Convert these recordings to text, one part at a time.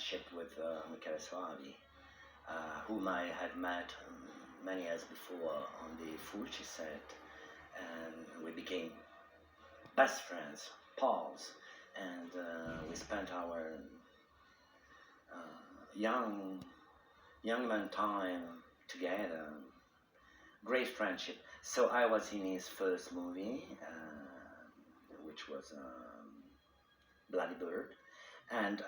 friendship with Michele Soavi, whom I had met many years before on the Fulci set, and we became best friends, pals, and we spent our young man time together. Great friendship. So I was in his first movie, which was Bloody Bird, and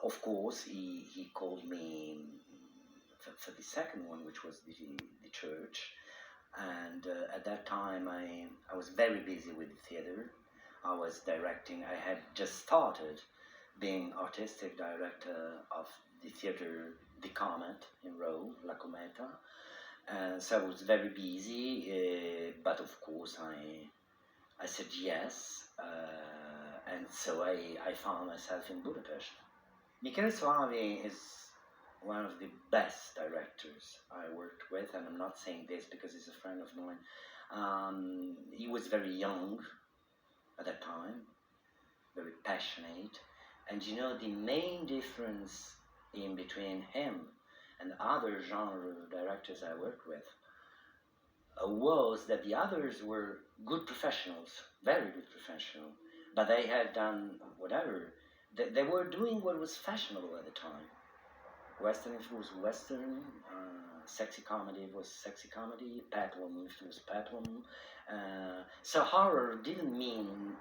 of course he called me for the second one, which was the church. And at that time I was very busy with the theater. I was directing. I had just started being artistic director of the theater The Comet in Rome, La Cometa. So I was very busy, but of course I said yes, and so I found myself in Budapest. Michele Soavi is one of the best directors I worked with, and I'm not saying this because he's a friend of mine. He was very young at that time, very passionate, and you know the main difference in between him and other genre directors I worked with was that the others were good professionals, very good professionals, but they had done whatever. They were doing what was fashionable at the time. Western if it was Western, sexy comedy was sexy comedy, peplum if it was peplum. So horror didn't mean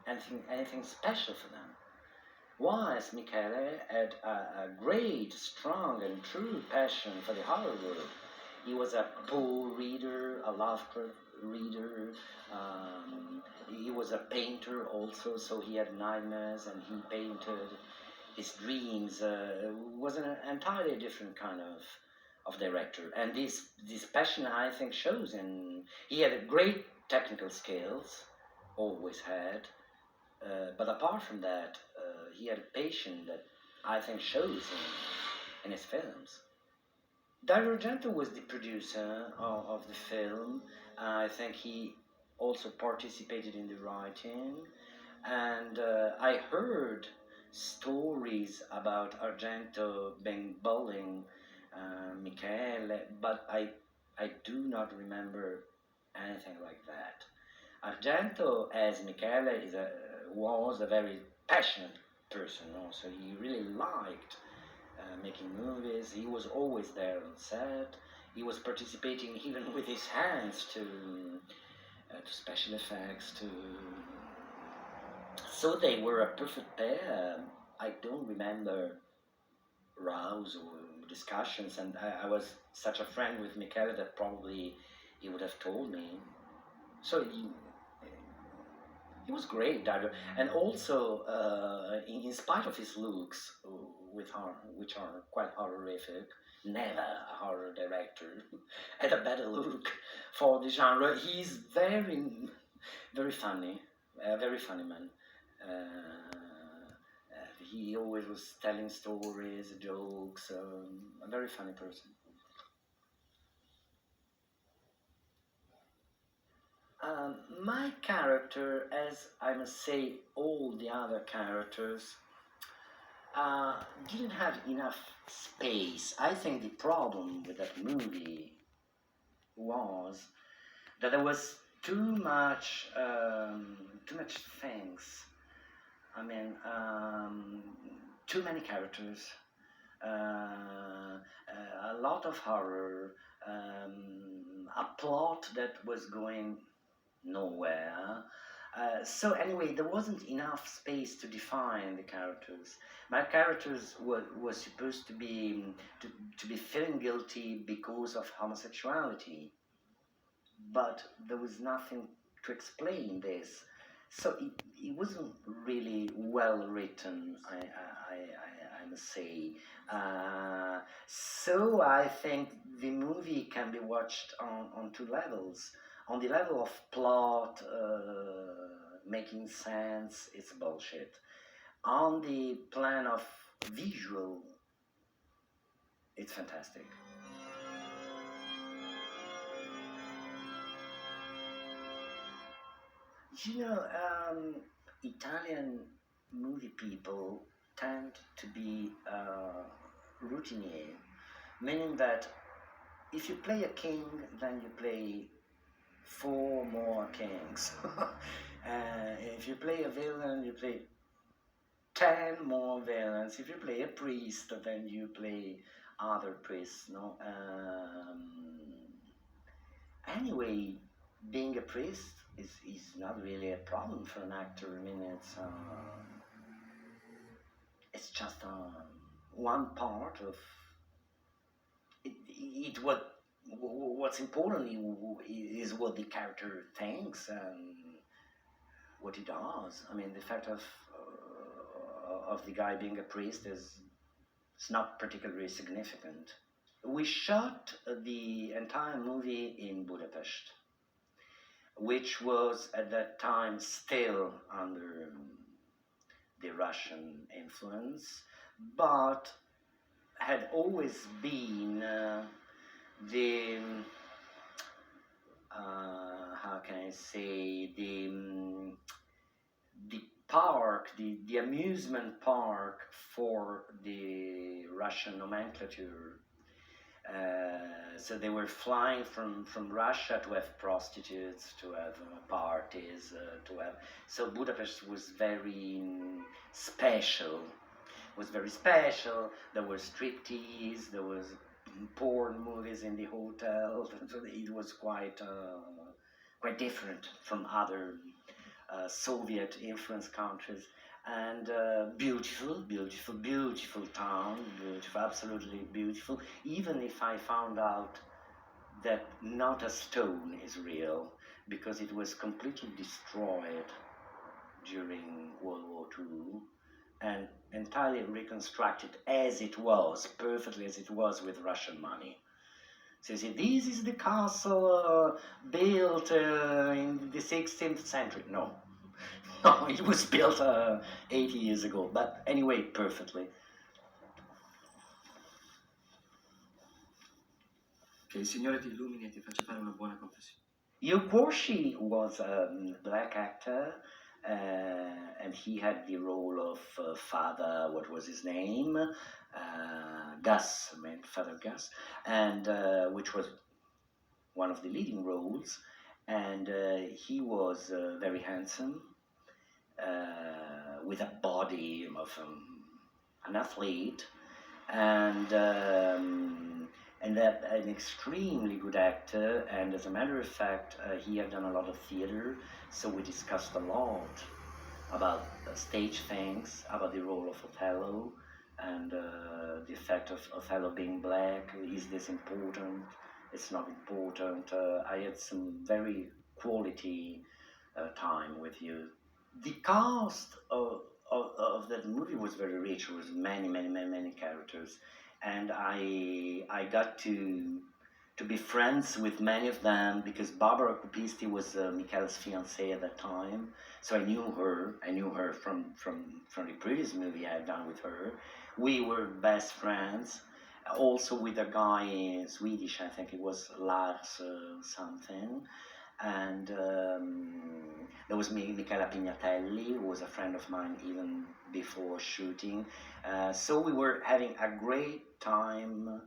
anything special for them. Whilst Michele had a great, strong and true passion for the horror world. He was a Poe reader, a Lovecraft reader. He was a painter also, so he had nightmares and he painted his dreams. Was an entirely different kind of director. And this passion, I think, shows in... He had great technical skills, always had. But apart from that, he had a passion that I think shows in his films. Dario Argento was the producer of the film. I think he also participated in the writing. And I heard stories about Argento being bullying Michele, but I do not remember anything like that. Argento, as Michele, was a very passionate person also. He really liked making movies. He was always there on set. He was participating even with his hands to special effects. So they were a perfect pair. I don't remember rows or discussions, and I was such a friend with Michele that probably he would have told me. So he was great director, and also in spite of his looks, which are quite horrific, never a horror director had a better look for the genre. He's very funny, a very funny man. He always was telling stories, jokes, a very funny person. My character, as I must say, all the other characters, didn't have enough space. I think the problem with that movie was that there was too much things. I mean, too many characters, a lot of horror, a plot that was going nowhere. So anyway, there wasn't enough space to define the characters. My characters were supposed to be feeling guilty because of homosexuality, but there was nothing to explain this. So it wasn't really well written, I must say. So I think the movie can be watched on two levels. On the level of plot, making sense, it's bullshit. On the plan of visual, it's fantastic. You know, Italian movie people tend to be routinier, meaning that if you play a king, then you play four more kings. If you play a villain, you play 10 more villains. If you play a priest, then you play other priests. No. Anyway, being a priest is not really a problem for an actor. I mean, it's just one part of it. What's important is what the character thinks and what he does. I mean, the fact of the guy being a priest is it's not particularly significant. We shot the entire movie in Budapest, which was at that time still under the Russian influence, but had always been the how can I say, the park, the amusement park for the Russian nomenclature. So they were flying from Russia to have prostitutes, to have parties, to have. So Budapest was very special. Was very special. There were striptease. There was porn movies in the hotel. So it was quite different from other Soviet influenced countries. And beautiful town, beautiful, absolutely beautiful. Even if I found out that not a stone is real, because it was completely destroyed during World War II and entirely reconstructed as it was, perfectly as it was, with Russian money. So you see, this is the castle built in the 16th century. No, no, it was built 80 years ago, but anyway, perfectly. Che il Signore ti illumini e ti faccia fare una buona confessione. Yugorshi was a black actor, and he had the role of Father, what was his name? Gus, I mean, Father Gus, and which was one of the leading roles, and he was very handsome, with a body of an athlete, and that an extremely good actor. And as a matter of fact, he had done a lot of theater, so we discussed a lot about stage things, about the role of Othello, and the effect of Othello being black. Is this important? It's not important. I had some very quality time with you. The cast of that movie was very rich. It was many characters, and I got to be friends with many of them because Barbara Kupisti was Michael's fiancée at that time. So I knew her from the previous movie I had done with her. We were best friends. Also with a guy in Swedish, I think it was Lars something. And there was Michela Pignatelli, who was a friend of mine even before shooting. So we were having a great time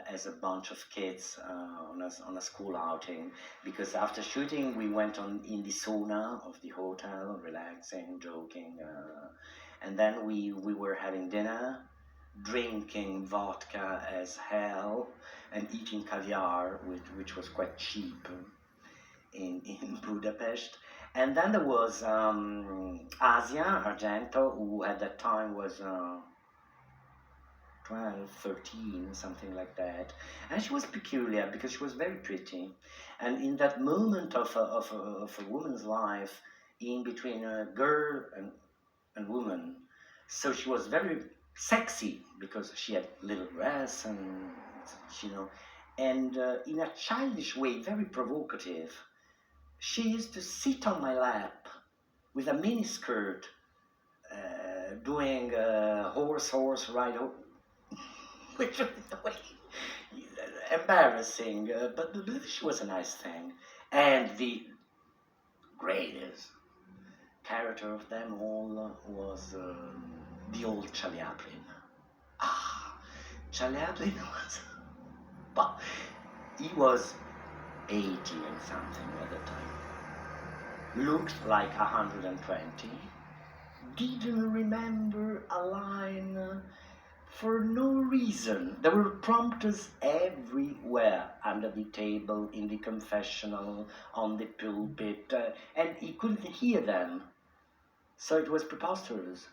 as a bunch of kids on a school outing, because after shooting we went in the sauna of the hotel, relaxing, joking, and then we were having dinner, drinking vodka as hell, and eating caviar, which was quite cheap in Budapest. And then there was Asia Argento, who at that time was 12, 13, something like that. And she was peculiar because she was very pretty. And in that moment of a woman's life, in between a girl and woman, so she was very sexy because she had little dress and, and in a childish way, very provocative. She used to sit on my lap with a mini skirt, doing horse ride, which was embarrassing, but she was a nice thing. And the greatest character of them all was the old Charlie Chaplin. Charlie Chaplin was, but he was 80 and something at the time. Looked like 120. Didn't remember a line for no reason. There were prompters everywhere, under the table, in the confessional, on the pulpit, and he couldn't hear them. So it was preposterous.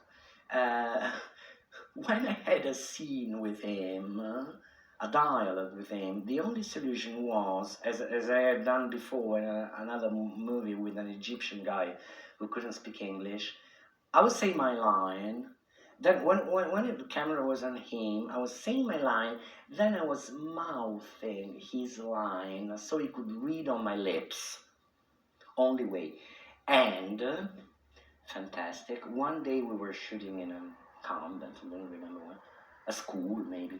When I had a scene with him, a dialogue with him, the only solution was, as I had done before in another movie with an Egyptian guy who couldn't speak English, I would say my line. Then when the camera was on him, I was saying my line, then I was mouthing his line so he could read on my lips. Only way. And, fantastic, one day we were shooting in a convent, I don't remember what, a school maybe,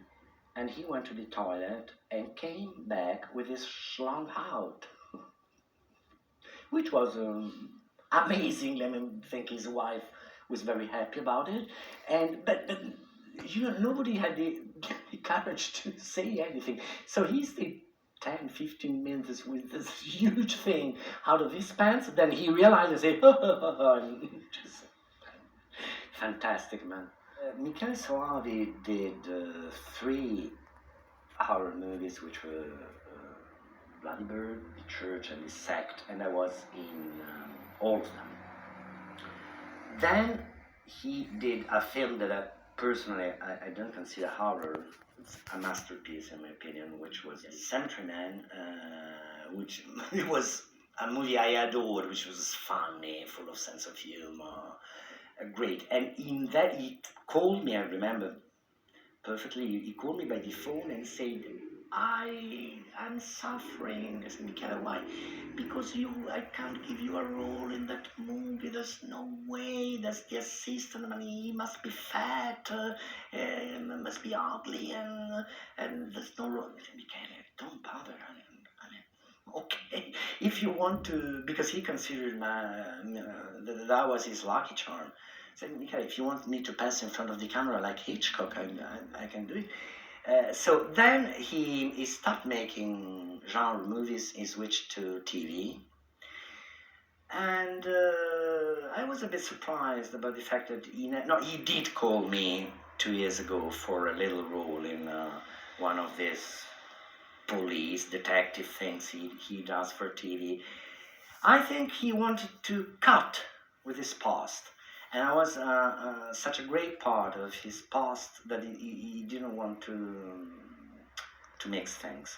and he went to the toilet and came back with his schlong out, which was amazing. I think his wife was very happy about it, but nobody had the courage to say anything. So he stayed 10, 15 minutes with this huge thing out of his pants. Then he realized and said, just fantastic, man. Michele Soavi did 3 horror movies, which were Bloody Bird, The Church, and The Sect, and I was in all of them. Then he did a film that I personally I don't consider horror. It's a masterpiece in my opinion, which was Cemetery Man, which it was a movie I adored, which was funny, full of sense of humor, great. And in that he called me, I remember perfectly, he called me by the phone and said, I'm suffering. I said, Michele, why? Because I can't give you a role in that movie. There's no way. That's the assistant. I mean, he must be fat, must be ugly, and there's no role. I said, Michele, don't bother. Okay, if you want to, because he considered that was his lucky charm. I said, Michele, if you want me to pass in front of the camera like Hitchcock, I can do it. So then he stopped making genre movies, he switched to TV. And I was a bit surprised about the fact that he did call me 2 years ago for a little role in one of these police detective things he does for TV. I think he wanted to cut with his past. And I was such a great part of his past that he didn't want to mix things.